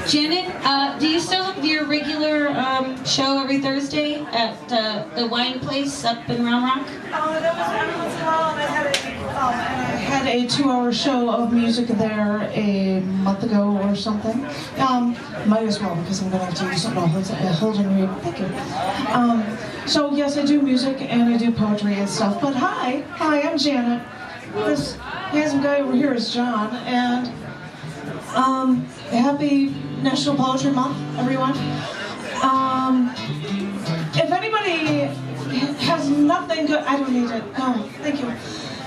Janet, do you still have your regular show every Thursday at the wine place up in Round Rock? That was everyone's hall, and I had a 2-hour show of music there a month ago or something. Might as well, because I'm going to have to use something hold and read. Thank you. So yes, I do music and I do poetry and stuff. But hi, I'm Janet. This handsome guy over here is John, and happy National Poetry Month, everyone. If anybody has nothing good, I don't need it. No, thank you.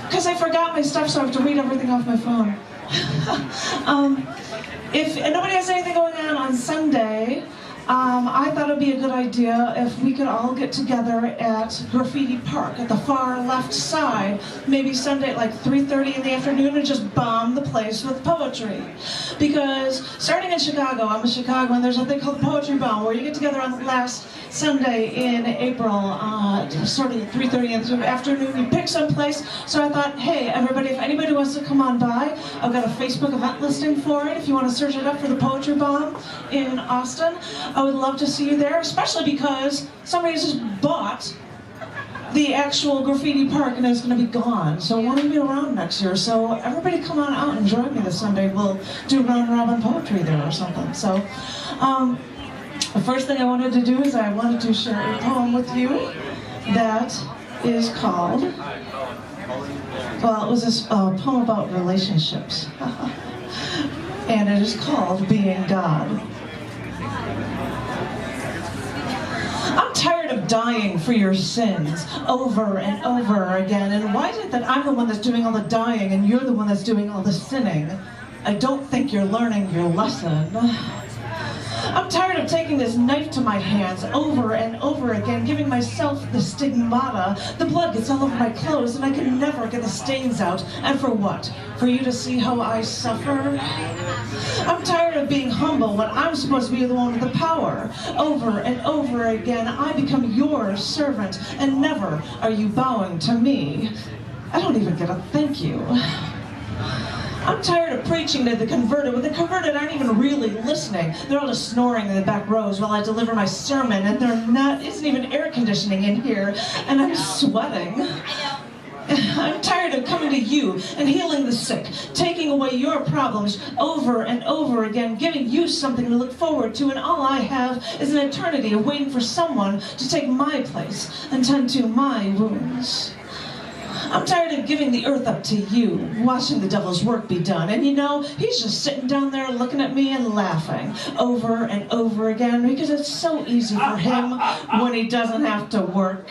Because I forgot my stuff, so I have to read everything off my phone. If nobody has anything going on Sunday, I thought it would be a good idea if we could all get together at Graffiti Park at the far left side, maybe Sunday at like 3:30 in the afternoon, and just bomb the place with poetry. Because starting in Chicago, I'm a Chicagoan, there's a thing called the Poetry Bomb, where you get together on the last Sunday in April, starting at 3:30 in the afternoon, you pick some place. So I thought, hey, everybody, if anybody wants to come on by, I've got a Facebook event listing for it. If you want to search it up for the Poetry Bomb in Austin, I would love to see you there, especially because somebody just bought the actual graffiti park and it's going to be gone. So it won't even be around next year. So everybody come on out and join me this Sunday. We'll do round robin poetry there or something. So the first thing I wanted to do is I wanted to share a poem with you that is called, well, it was a poem about relationships. And it is called Being God. I'm tired of dying for your sins over and over again. And why is it that I'm the one that's doing all the dying and you're the one that's doing all the sinning? I don't think you're learning your lesson. I'm tired of taking this knife to my hands over and over again, giving myself the stigmata. The blood gets all over my clothes and I can never get the stains out. And for what? For you to see how I suffer? I'm tired of being humble when I'm supposed to be the one with the power. Over and over again, I become your servant, and never are you bowing to me. I don't even get a thank you. I'm tired of preaching to the converted when the converted aren't even really listening. They're all just snoring in the back rows while I deliver my sermon, and isn't even air conditioning in here, and I'm sweating. I'm tired of coming to you and healing the sick, taking away your problems over and over again, giving you something to look forward to, and all I have is an eternity of waiting for someone to take my place and tend to my wounds. I'm tired of giving the earth up to you, watching the devil's work be done. And you know, he's just sitting down there looking at me and laughing over and over again because it's so easy for him when he doesn't have to work.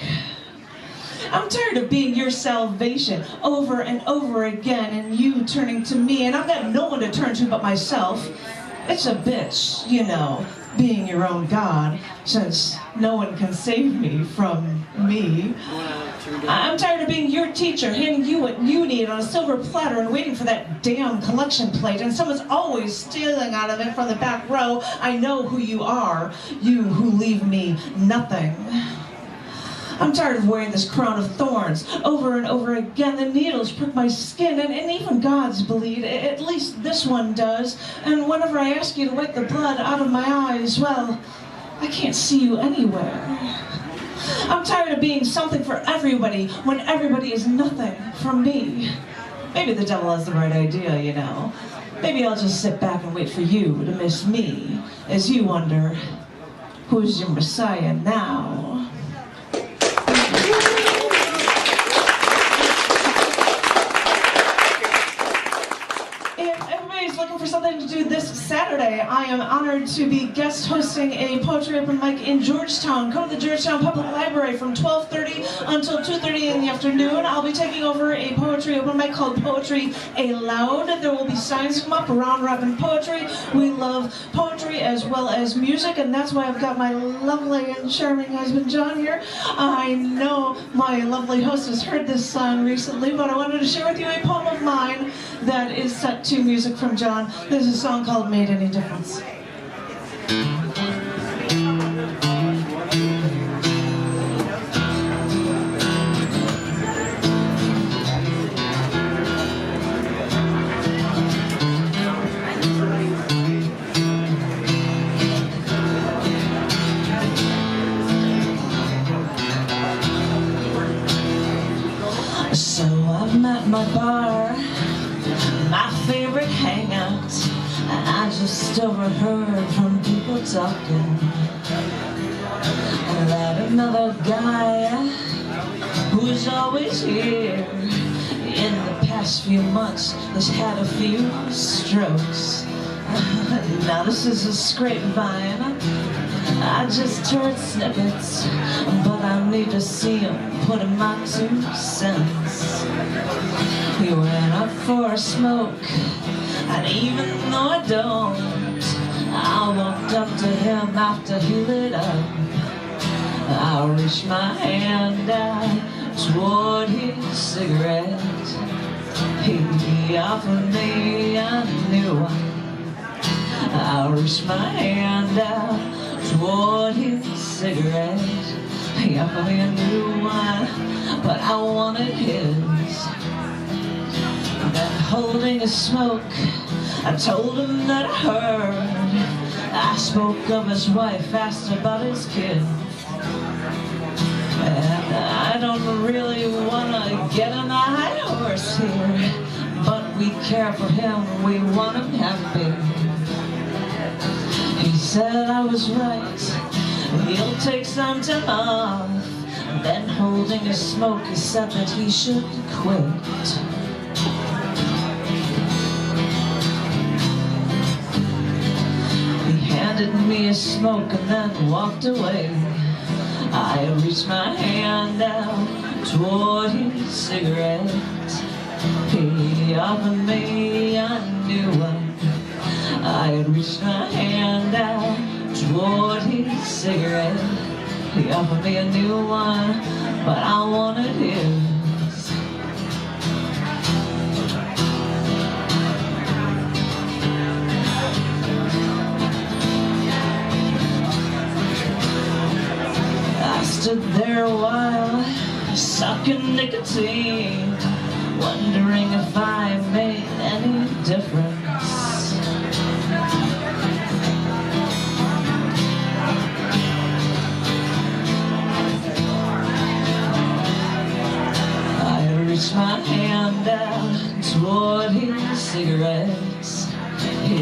I'm tired of being your salvation over and over again and you turning to me, and I've got no one to turn to but myself. It's a bitch, you know, being your own God, since no one can save me from me. I'm tired of being your teacher, handing you what you need on a silver platter and waiting for that damn collection plate, and someone's always stealing out of it from the back row. I know who you are, you who leave me nothing. I'm tired of wearing this crown of thorns over and over again. The needles prick my skin, and even gods bleed. At least this one does. And whenever I ask you to wipe the blood out of my eyes, well, I can't see you anywhere. I'm tired of being something for everybody when everybody is nothing for me. Maybe the devil has the right idea, you know. Maybe I'll just sit back and wait for you to miss me as you wonder, who's your Messiah now? For something to do this Saturday, I am honored to be guest hosting a poetry open mic in Georgetown. Come to the Georgetown Public Library from 12:30 until 2:30 in the afternoon. I'll be taking over a poetry open mic called Poetry Aloud. There will be signs come up around Robin Poetry. We love poetry as well as music, and that's why I've got my lovely and charming husband John here. I know my lovely host has heard this song recently, but I wanted to share with you a poem of mine that is set to music from John. There's a song called Made Any Difference. So I'm at my bar, my favorite hangout. I just overheard from people talking that another guy who's always here in the past few months has had a few strokes. Now this is a grapevine, I just heard snippets, but I need to see him put in my 2 cents. He went up for a smoke, and even though I don't, I walked up to him after he lit up. I reached my hand out toward his cigarette. He offered me a new one. I reached my hand out toward his cigarette. He offered me a new one, but I wanted his. Then holding a smoke, I told him that I heard. I spoke of his wife, asked about his kid. And I don't really want to get on a high horse here, but we care for him, we want him happy. He said I was right, he'll take some time off. Then holding a smoke, he said that he should quit. He handed me a smoke and then walked away. I reached my hand out toward his cigarette. He offered me a new one. I reached my hand out toward his cigarette. He offered me a new one, but I wanted his. I stood there a while, sucking nicotine, wondering if I made any difference. I reached my hand out toward his cigarettes. He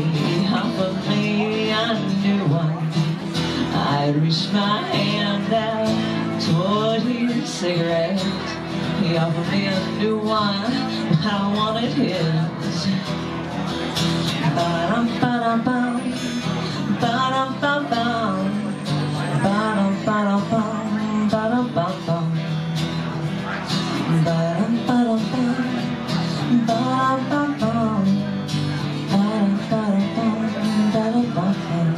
offered me a new one. I reached my hand out toward his cigarette. He offered me a new one, but I wanted his. Ba-dum-ba-dum-bum, ba-dum-bum-bum, ba-dum-ba-dum-bum, ba-dum-bum-bum, ba-dum-ba-dum-bum, ba-dum-bum-bum, ba-dum-ba-dum-bum, ba-dum-bum-bum.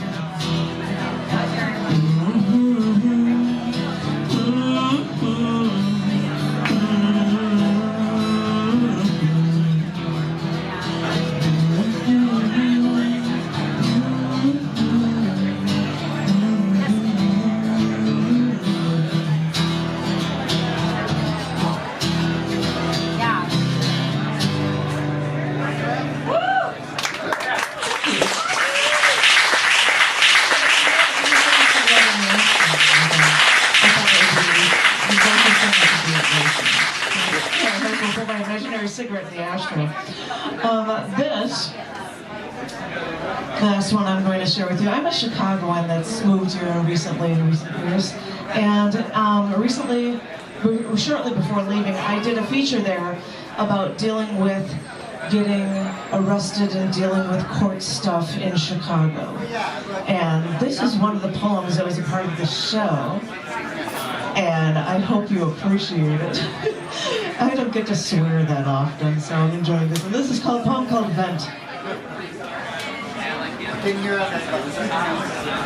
Cigarette in the ashtray. This one I'm going to share with you. I'm a Chicagoan that's moved here recently in recent years, and shortly before leaving, I did a feature there about dealing with getting arrested and dealing with court stuff in Chicago. And this is one of the poems that was a part of the show, and I hope you appreciate it. I don't get to swear that often, so I'm enjoying this. And this is called a poem called Vent.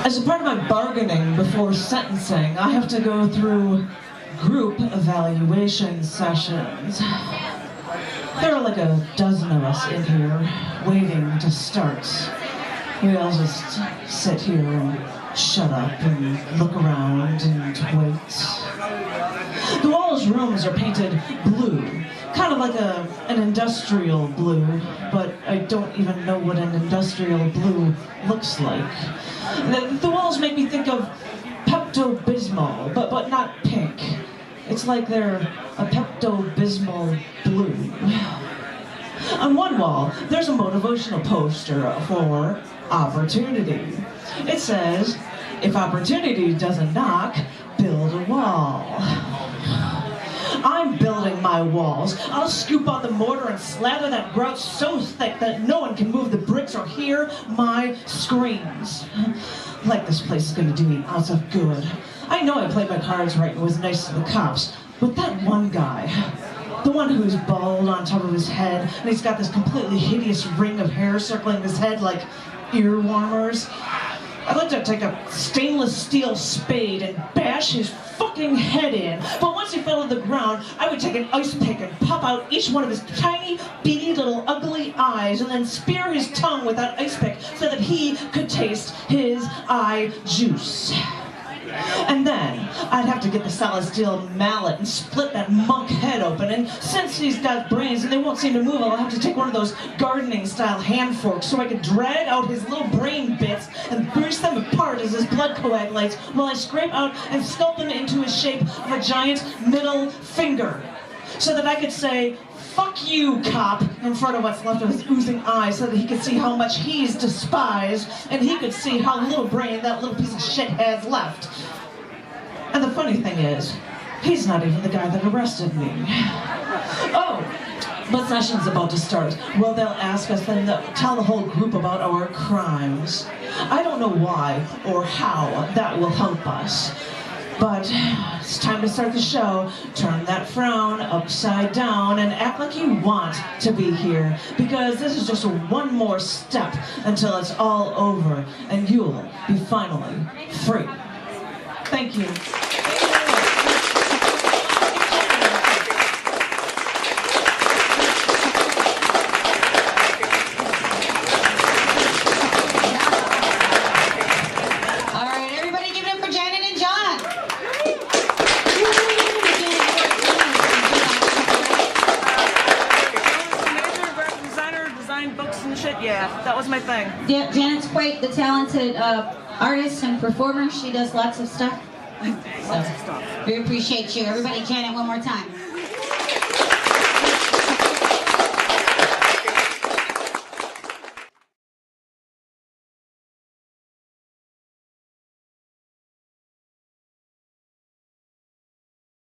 As a part of my bargaining before sentencing, I have to go through group evaluation sessions. There are like a dozen of us in here waiting to start. We all just sit here and shut up and look around and wait. The walls' rooms are painted blue, kind of like an industrial blue, but I don't even know what an industrial blue looks like. The walls make me think of Pepto-Bismol, but not pink. It's like they're a Pepto-Bismol blue. On one wall, there's a motivational poster for opportunity. It says, if opportunity doesn't knock, build a wall. I'm building my walls. I'll scoop out the mortar and slather that grout so thick that no one can move the bricks or hear my screams. Like this place is gonna do me ounce of good. I know I played my cards right and was nice to the cops, but that one guy, the one who's bald on top of his head, and he's got this completely hideous ring of hair circling his head like ear warmers. I'd like to take a stainless steel spade and bash his fucking head in, but once he fell to the ground, I would take an ice pick and pop out each one of his tiny, beady little ugly eyes and then spear his tongue with that ice pick so that he could taste his eye juice. And then I'd have to get the solid steel mallet and split that monk head open, and since he's got brains and they won't seem to move, I'll have to take one of those gardening style hand forks so I can drag out his little brain bits and bruise them apart as his blood coagulates while I scrape out and sculpt them into his shape of a giant middle finger, so that I could say, "Fuck you, cop," in front of what's left of his oozing eyes so that he could see how much he's despised and he could see how little brain that little piece of shit has left. And the funny thing is, he's not even the guy that arrested me. Oh, but session's about to start. Well, they'll ask us then to tell the whole group about our crimes. I don't know why or how that will help us. But it's time to start the show. Turn that frown upside down and act like you want to be here, because this is just one more step until it's all over and you'll be finally free. Thank you. That was my thing. Yeah, Janet's quite the talented artist and performer. She does lots of stuff. So, we appreciate you. Everybody, Janet, one more time.